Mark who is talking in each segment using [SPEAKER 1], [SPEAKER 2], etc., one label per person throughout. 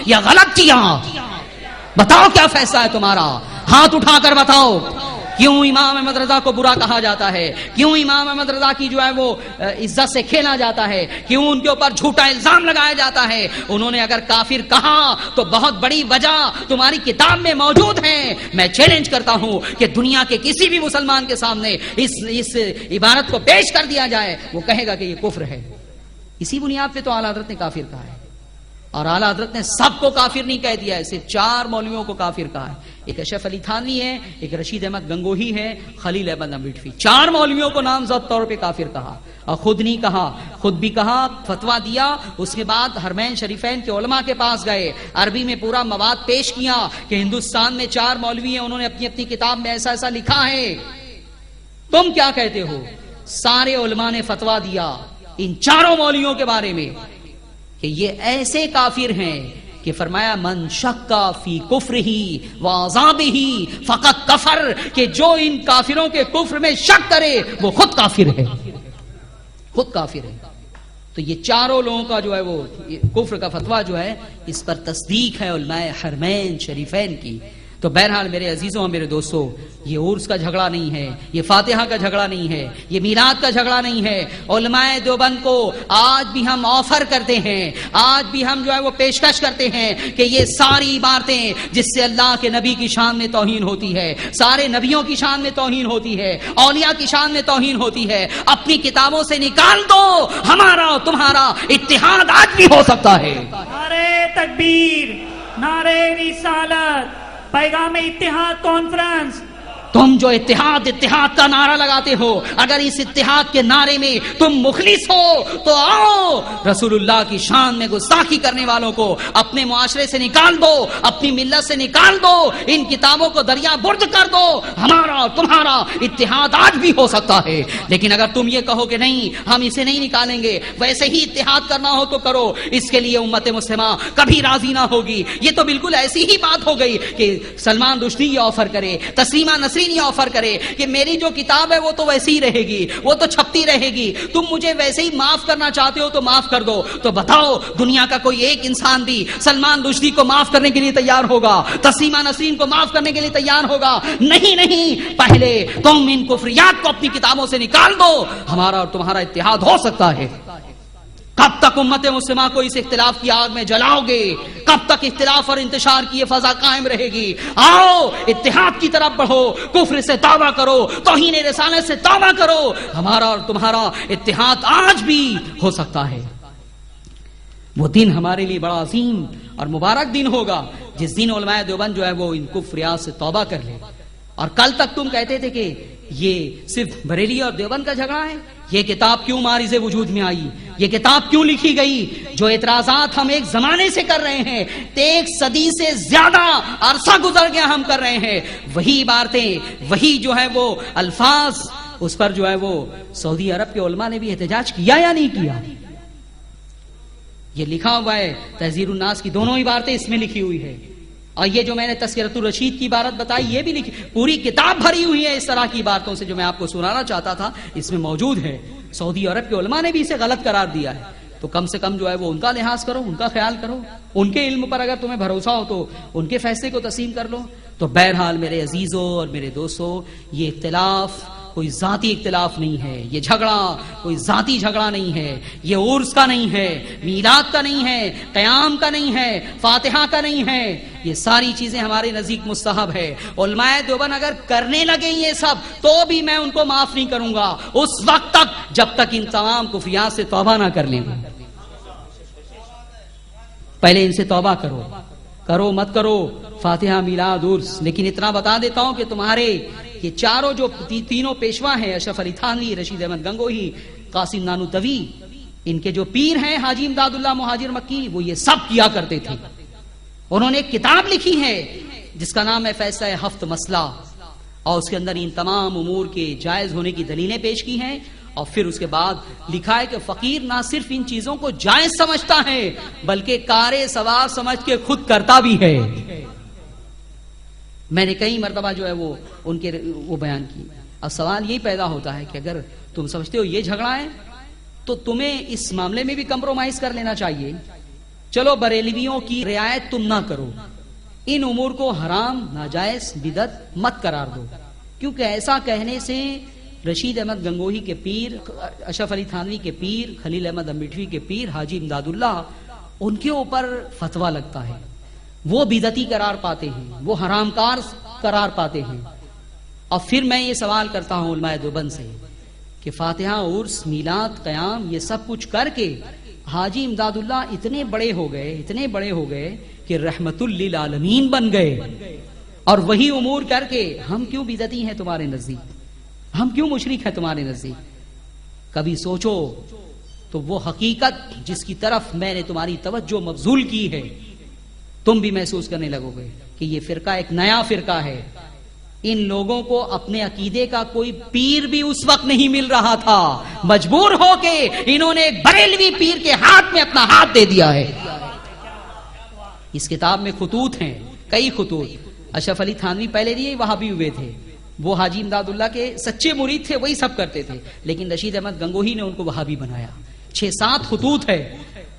[SPEAKER 1] یا غلط کیا؟ بتاؤ کیا فیصلہ ہے تمہارا؟ ہاتھ اٹھا کر بتاؤ. کیوں امام احمد رضا کو برا کہا جاتا ہے؟ کیوں امام احمد رضا کی جو ہے وہ عزت سے کھیلا جاتا ہے؟ کیوں ان کے اوپر جھوٹا الزام لگایا جاتا ہے؟ انہوں نے اگر کافر کہا تو بہت بڑی وجہ تمہاری کتاب میں موجود ہے. میں چیلنج کرتا ہوں کہ دنیا کے کسی بھی مسلمان کے سامنے اس عبارت کو پیش کر دیا جائے، وہ کہے گا کہ یہ کفر ہے. اسی بنیاد پہ تو اعلیٰ حضرت نے کافر کہا ہے. اور اعلیٰ حضرت نے سب کو کافر نہیں کہہ دیا ہے، صرف 4 مولویوں کو کافر کہا ہے. ایک اشرف علی تھانوی ہے، ایک رشید احمد گنگوہی ہے، خلیل احمد نبوی. 4 مولویوں کو نامزد طور پہ کافر کہا، اور خود نہیں کہا، خود بھی کہا، فتویٰ دیا. اس کے بعد حرمین شریفین کے علماء کے پاس گئے، عربی میں پورا مواد پیش کیا کہ ہندوستان میں 4 مولوی ہیں، انہوں نے اپنی اپنی کتاب میں ایسا ایسا لکھا ہے، تم کیا کہتے ہو؟ سارے علماء نے فتویٰ دیا ان 4 مولویوں کے بارے میں کہ یہ ایسے کافر ہیں کہ فرمایا من شکا فی کفرہ وعذابہ فقط کفر، کہ جو ان کافروں کے کفر میں شک کرے وہ خود کافر ہے، خود کافر ہے. تو یہ 4 لوگوں کا جو ہے وہ کفر کا فتویٰ جو ہے اس پر تصدیق ہے علماء حرمین شریفین کی. تو بہرحال میرے عزیزوں اور میرے دوستوں، یہ عرس کا جھگڑا نہیں ہے، یہ فاتحہ کا جھگڑا نہیں ہے، یہ میلاد کا جھگڑا نہیں ہے. علماء دیوبند کو آج بھی ہم آفر کرتے ہیں، آج بھی ہم جو ہے وہ پیشکش کرتے ہیں کہ یہ ساری عبارتیں جس سے اللہ کے نبی کی شان میں توہین ہوتی ہے، سارے نبیوں کی شان میں توہین ہوتی ہے، اولیاء کی شان میں توہین ہوتی ہے، اپنی کتابوں سے نکال دو. ہمارا اور تمہارا اتحاد آج بھی ہو سکتا ہے.
[SPEAKER 2] نعرے تکبیر، نعرے رسالت، پیغام اتحاد کانفرنس.
[SPEAKER 1] تم جو اتحاد کا نعرہ لگاتے ہو، اگر اس اتحاد کے نعرے میں تم مخلص ہو تو آؤ رسول اللہ کی شان میں گستاخی کرنے والوں کو اپنے معاشرے سے نکال دو، اپنی ملت سے نکال دو، ان کتابوں کو دریا برد کر دو. ہمارا اور تمہارا اتحاد آج بھی ہو سکتا ہے. لیکن اگر تم یہ کہو کہ نہیں ہم اسے نہیں نکالیں گے، ویسے ہی اتحاد کرنا ہو تو کرو، اس کے لیے امت مسلمہ کبھی راضی نہ ہوگی. یہ تو بالکل ایسی ہی بات ہو گئی کہ سلمان رشدی یہ آفر کرے، تسلیمہ نسرین یہ آفر کرے کہ میری جو کتاب ہے وہ تو ویسی ہی رہے گی، وہ تو چھپتی رہے گی، تم مجھے ویسے ہی معاف کرنا چاہتے ہو تو معاف کر دو. تو بتاؤ دنیا کا کوئی ایک انسان بھی سلمان رشدی کو معاف کرنے کے لیے تیار ہوگا؟ تسلیمہ نسرین کو معاف کرنے کے لیے تیار ہوگا؟ نہیں. پہلے تم ان کفریات کو اپنی کتابوں سے نکال دو، ہمارا اور تمہارا اتحاد ہو سکتا ہے. کب تک امت مسلمہ کو اس اختلاف کی آگ میں جلاؤ گے؟ کب تک اختلاف اور انتشار کی یہ فضا قائم رہے گی؟ آؤ اتحاد کی طرف بڑھو، کفر سے توبہ کرو، توہین رسالت سے توبہ کرو. ہمارا اور تمہارا اتحاد آج بھی ہو سکتا ہے. وہ دن ہمارے لیے بڑا عظیم اور مبارک دن ہوگا جس دن علماء دیوبند جو ہے وہ ان کفریات سے توبہ کر لے. اور کل تک تم کہتے تھے کہ یہ صرف بریلی اور دیوبند کا جھگڑا ہے. یہ کتاب کیوں مارز وجود میں آئی؟ یہ کتاب کیوں لکھی گئی؟ جو اعتراضات ہم ایک زمانے سے کر رہے ہیں، 1 صدی سے زیادہ عرصہ گزر گیا ہم کر رہے ہیں، وہی عبارتیں، وہی جو ہے وہ الفاظ، اس پر جو ہے وہ سعودی عرب کے علماء نے بھی احتجاج کیا یا نہیں کیا؟ یہ لکھا ہوا ہے، تحذیر الناس کی دونوں عبارتیں اس میں لکھی ہوئی ہے. اور یہ جو میں نے تذکرۃ الرشید کی عبارت بتائی یہ بھی لکھی، پوری کتاب بھری ہوئی ہے اس طرح کی عبارتوں سے جو میں آپ کو سنانا چاہتا تھا اس میں موجود ہے. سعودی عرب کے علماء نے بھی اسے غلط قرار دیا ہے. تو کم سے کم جو ہے وہ ان کا لحاظ کرو، ان کا خیال کرو، ان کے علم پر اگر تمہیں بھروسہ ہو تو ان کے فیصلے کو تسلیم کر لو. تو بہرحال میرے عزیزوں اور میرے دوستوں، یہ اختلاف کوئی ذاتی اختلاف نہیں ہے، یہ جھگڑا کوئی ذاتی جھگڑا نہیں ہے، یہ عرس کا نہیں ہے، میلاد کا نہیں ہے، قیام کا نہیں ہے، فاتحہ کا نہیں ہے. یہ ساری چیزیں ہمارے نزدیک مستحب ہے. علماء دیوبند اگر کرنے لگے یہ سب تو بھی میں ان کو معاف نہیں کروں گا اس وقت تک جب تک ان تمام کفریات سے توبہ نہ کر لیں. پہلے ان سے توبہ کرو مت کرو فاتحہ میلاد عرس. لیکن اتنا بتا دیتا ہوں کہ تمہارے یہ 4 جو 3 پیشوا ہیں، اشرف علی تھانوی، رشید احمد گنگوہی، قاسم نانوتوی، ان کے جو پیر ہیں حاجی امداد اللہ مہاجر مکی، وہ یہ سب کیا کرتے تھے. انہوں نے ایک کتاب لکھی ہے جس کا نام ہے فیصلہ 7 مسئلہ، اور اس کے اندر ان تمام امور کے جائز ہونے کی دلیلیں پیش کی ہیں. اور پھر اس کے بعد لکھا ہے کہ فقیر نہ صرف ان چیزوں کو جائز سمجھتا ہے بلکہ کارے سوار سمجھ کے خود کرتا بھی ہے. میں نے کئی مرتبہ جو ہے وہ ان کے وہ بیان کی. اب سوال یہی پیدا ہوتا ہے کہ اگر تم سمجھتے ہو یہ جھگڑا ہے تو تمہیں اس معاملے میں بھی کمپرومائز کر لینا چاہیے. چلو بریلویوں کی رعایت تم نہ کرو، ان امور کو حرام، ناجائز، بدعت مت قرار دو، کیونکہ ایسا کہنے سے رشید احمد گنگوہی کے پیر، اشرف علی تھانوی کے پیر، خلیل احمد امبیٹوی کے پیر، حاجی امداد اللہ، ان کے اوپر فتویٰ لگتا ہے، وہ بدعتی قرار پاتے ہیں، وہ حرام کار قرار پاتے ہیں۔ اور پھر میں یہ سوال کرتا ہوں علماء دیوبند سے کہ فاتحہ، عرس، میلاد، قیام، یہ سب کچھ کر کے حاجی امداد اللہ اتنے بڑے ہو گئے کہ رحمت للعالمین بن گئے، اور وہی امور کر کے ہم کیوں بدعتی ہیں تمہارے نزدیک، ہم کیوں مشرک ہیں تمہارے نزدیک؟ کبھی سوچو تو وہ حقیقت جس کی طرف میں نے تمہاری توجہ مبذول کی ہے، تم بھی محسوس کرنے لگو گے کہ یہ فرقہ ایک نیا فرقہ ہے۔ ان لوگوں کو اپنے عقیدے کا کوئی پیر بھی اس وقت نہیں مل رہا تھا، مجبور ہو کے انہوں نے ایک بریلوی پیر کے ہاتھ میں اپنا ہاتھ دے دیا ہے۔ اس کتاب میں خطوط ہیں، کئی خطوط۔ اشرف علی تھانوی پہلے نہیں وہابی ہوئے تھے، وہ حاجی امداد اللہ کے سچے مرید تھے، وہی سب کرتے تھے، لیکن رشید احمد گنگوہی نے ان کو وہابی بنایا۔ 6-7 خطوط ہے۔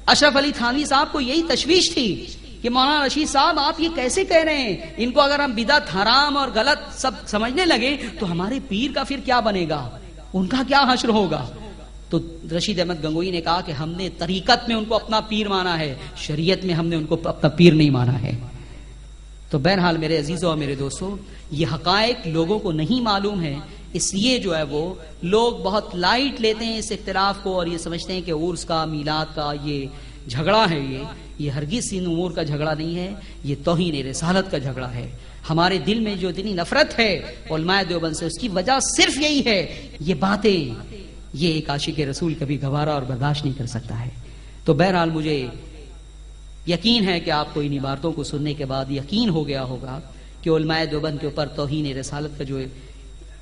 [SPEAKER 1] اشرف علی تھانوی صاحب کو یہی تشویش تھی کہ مولانا رشید صاحب آپ یہ کیسے کہہ رہے ہیں، ان کو اگر ہم بدعت، حرام اور غلط سب سمجھنے لگے تو ہمارے پیر کا پھر کیا بنے گا، ان کا کیا حشر ہوگا؟ تو رشید احمد گنگوہی نے کہا کہ ہم نے طریقت میں ان کو اپنا پیر مانا ہے، شریعت میں ہم نے ان کو اپنا پیر نہیں مانا ہے۔ تو بہرحال میرے عزیزوں اور میرے دوستوں، یہ حقائق لوگوں کو نہیں معلوم ہے، اس لیے جو ہے وہ لوگ بہت لائٹ لیتے ہیں اس اختلاف کو، اور یہ سمجھتے ہیں کہ عرس کا، میلاد کا یہ جھگڑا ہے، یہ ہرگز ان امور کا جھگڑا نہیں ہے، یہ توہین رسالت کا جھگڑا ہے۔ ہمارے دل میں جو اتنی نفرت ہے علماء دیوبند سے، اس کی وجہ صرف یہی ہے، یہ باتیں یہ ایک عاشق رسول کبھی گوارا اور برداشت نہیں کر سکتا ہے۔ تو بہرحال مجھے یقین ہے کہ آپ کو ان عبارتوں کو سننے کے بعد یقین ہو گیا ہوگا کہ علماء دیوبند کے اوپر توہین رسالت کا جو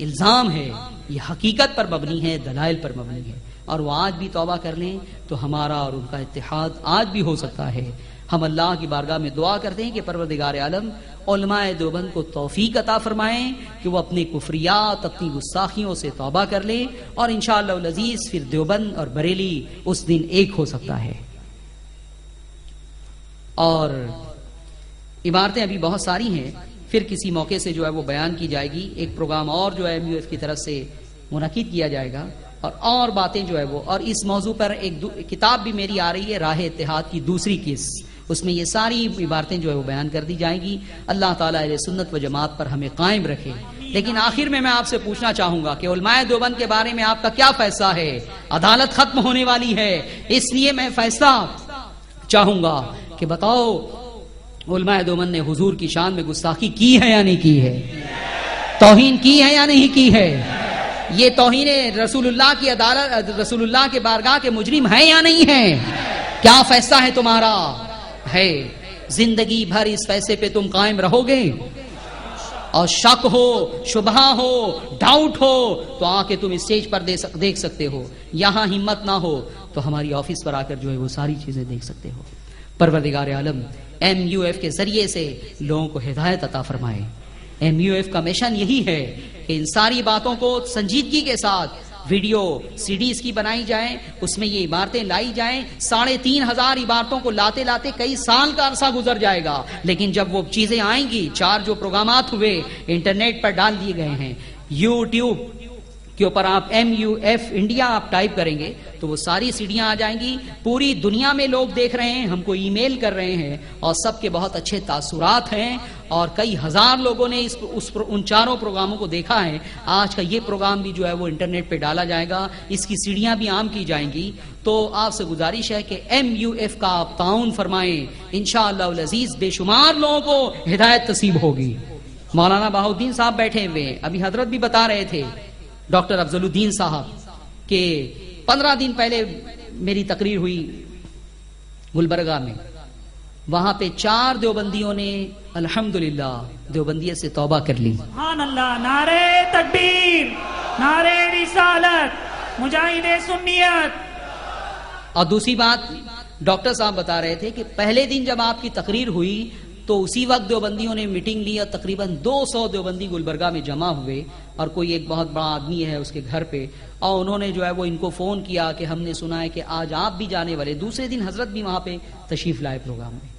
[SPEAKER 1] الزام ہے یہ حقیقت پر مبنی ہے، دلائل پر مبنی ہے، اور وہ آج بھی توبہ کر لیں تو ہمارا اور ان کا اتحاد آج بھی ہو سکتا ہے۔ ہم اللہ کی بارگاہ میں دعا کرتے ہیں کہ پروردگار عالم علماء دیوبند کو توفیق عطا فرمائیں کہ وہ اپنے کفریات، اپنی گستاخیوں سے توبہ کر لیں، اور انشاءاللہ العزیز پھر دیوبند اور بریلی اس دن ایک ہو سکتا ہے۔ اور عبارتیں ابھی بہت ساری ہیں، پھر کسی موقع سے جو ہے وہ بیان کی جائے گی۔ ایک پروگرام اور جو ہے MUF کی طرف سے منعقد کیا جائے گا، اور باتیں جو ہے وہ، اور اس موضوع پر ایک کتاب بھی میری آ رہی ہے، راہ اتحاد کی دوسری قسط، اس میں یہ ساری عبارتیں جو ہے وہ بیان کر دی جائیں گی۔ اللہ تعالیٰ اہل سنت و جماعت پر ہمیں قائم رکھے۔ لیکن آخر میں آپ سے پوچھنا چاہوں گا کہ علماء دیوبند کے بارے میں آپ کا کیا فیصلہ ہے؟ عدالت ختم ہونے والی ہے، اس لیے میں فیصلہ چاہوں گا کہ بتاؤ علماء دیوبند نے حضور کی شان میں گستاخی کی ہے یا نہیں کی ہے؟ توہین کی ہے یا نہیں کی ہے؟ یہ توہین رسول اللہ کی عدالت، رسول اللہ کے بارگاہ کے مجرم ہیں یا نہیں ہیں؟ کیا فیصلہ ہے تمہارا؟ ہے زندگی بھر اس فیصلے پہ تم قائم رہو گے؟ اور شک ہو، شبہ ہو، ڈاؤٹ ہو تو آ کے تم اسٹیج پر دیکھ سکتے ہو، یہاں ہمت نہ ہو تو ہماری آفس پر آ کر جو ہے وہ ساری چیزیں دیکھ سکتے ہو۔ پروردگار عالم MUF کے ذریعے سے لوگوں کو ہدایت عطا فرمائے۔ MUF کا مشن یہی ہے کہ ان ساری باتوں کو سنجیدگی کے ساتھ ویڈیو CDs کی بنائی جائیں، اس میں یہ عبارتیں لائی جائیں۔ 3500 عبارتوں کو لاتے لاتے کئی سال کا عرصہ گزر جائے گا، لیکن جب وہ چیزیں آئیں گی، 4 جو پروگرامات ہوئے انٹرنیٹ پر ڈال دیے گئے ہیں، YouTube کے اوپر آپ MUF انڈیا آپ ٹائپ کریں گے تو وہ ساری سیڑھیاں آ جائیں گی۔ پوری دنیا میں لوگ دیکھ رہے ہیں، ہم کو ای میل کر رہے ہیں، اور سب کے بہت اچھے تاثرات ہیں، اور کئی ہزار لوگوں نے ان 4 پروگراموں کو دیکھا ہے۔ آج کا یہ پروگرام بھی جو ہے وہ انٹرنیٹ پہ ڈالا جائے گا، اس کی سیڑھیاں بھی عام کی جائیں گی۔ تو آپ سے گزارش ہے کہ MUF کا آپ تعاون فرمائیں، انشاءاللہ العزیز بے شمار لوگوں کو ہدایت نصیب ہوگی۔ مولانا بہاؤالدین صاحب بیٹھے ہوئے، ابھی حضرت بھی بتا رہے تھے، ڈاکٹر افضل الدین صاحب، کہ 15 دن پہلے میری تقریر ہوئی گلبرگہ میں، وہاں پہ 4 دیوبندیوں نے الحمدللہ دیوبندیت سے توبہ کر لی۔
[SPEAKER 2] سبحان اللہ، نعرہ تکبیر، نعرہ رسالت، مجاہد سنیت۔
[SPEAKER 1] اور دوسری بات ڈاکٹر صاحب بتا رہے تھے کہ پہلے دن جب آپ کی تقریر ہوئی تو اسی وقت دیوبندیوں نے میٹنگ لی اور تقریباً 200 دیوبندی گلبرگہ میں جمع ہوئے اور کوئی ایک بہت بڑا آدمی ہے اس کے گھر پہ، اور انہوں نے جو ہے وہ ان کو فون کیا کہ ہم نے سنا ہے کہ آج آپ بھی جانے والے۔ دوسرے دن حضرت بھی وہاں پہ تشریف لائے پروگرام میں۔